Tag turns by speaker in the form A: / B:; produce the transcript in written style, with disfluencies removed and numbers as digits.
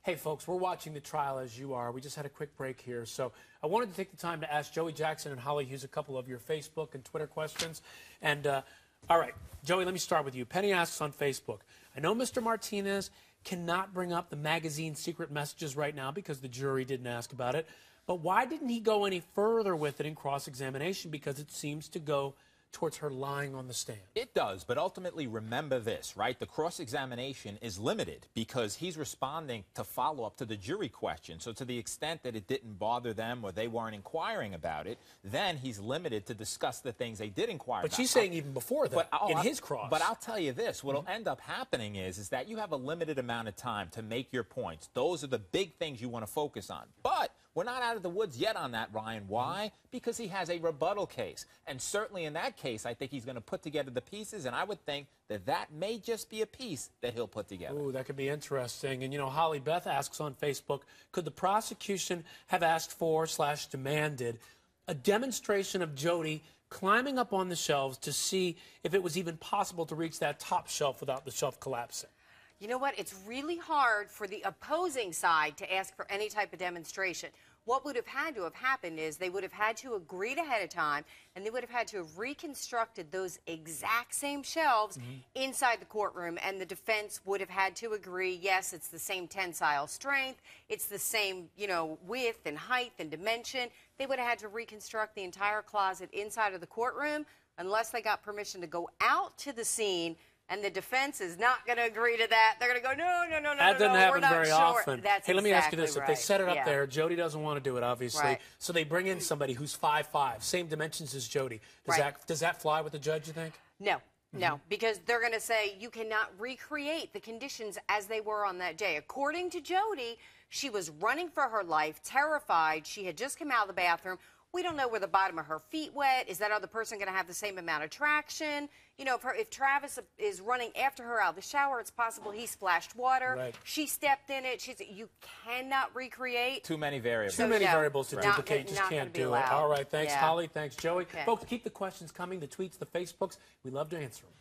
A: Hey, folks, we're watching the trial as you are. We just had a quick break here. So I wanted to take the time to ask Joey Jackson and Holly Hughes a couple of your Facebook and Twitter questions. And, all right, Joey, let me start with you. Penny asks on Facebook, I know Mr. Martinez cannot bring up the magazine secret messages right now because the jury didn't ask about it. But why didn't he go any further with it in cross-examination? Because it seems to go towards her lying on the stand.
B: It does, but ultimately remember this, right? The cross-examination is limited because he's responding to follow-up to the jury question. So to the extent that it didn't bother them or they weren't inquiring about it, then he's limited to discuss the things they did inquire about.
A: But she's saying even before that, in his cross.
B: But I'll tell you this, what'll end up happening is that you have a limited amount of time to make your points. Those are the big things you want to focus on. But we're not out of the woods yet on that, Ryan. Why? Because he has a rebuttal case. And certainly in that case, I think he's going to put together the pieces, and I would think that that may just be a piece that he'll put together.
A: Ooh, that could be interesting. And, you know, Holly Beth asks on Facebook, could the prosecution have asked for / demanded a demonstration of Jody climbing up on the shelves to see if it was even possible to reach that top shelf without the shelf collapsing?
C: You know what? It's really hard for the opposing side to ask for any type of demonstration. What would have had to have happened is they would have had to agreed ahead of time, and they would have had to have reconstructed those exact same shelves inside the courtroom, and the defense would have had to agree, yes, it's the same tensile strength, it's the same, you know, width and height and dimension. They would have had to reconstruct the entire closet inside of the courtroom unless they got permission to go out to the scene. And the defense is not going to agree to that. They're going to go, no,
A: that doesn't happen very
C: sure.
A: often.
C: That's
A: hey, let me ask you this.
C: right.
A: If they set it up there, Jody doesn't want to do it, obviously.
C: Right.
A: So they bring in somebody who's 5'5", same dimensions as Jody. Does that fly with the judge, you think?
C: No. No, because they're going to say you cannot recreate the conditions as they were on that day. According to Jody, she was running for her life, terrified. She had just come out of the bathroom. We don't know where the bottom of her feet wet. Is that other person going to have the same amount of traction? You know, if Travis is running after her out of the shower, it's possible he splashed water.
A: Right.
C: She stepped in it. You cannot recreate.
B: Too many variables.
A: Too many variables to duplicate. Just can't do it. All right, thanks, Holly. Thanks, Joey.
C: Okay.
A: Folks, keep the questions coming, the tweets, the Facebooks. We love to answer them.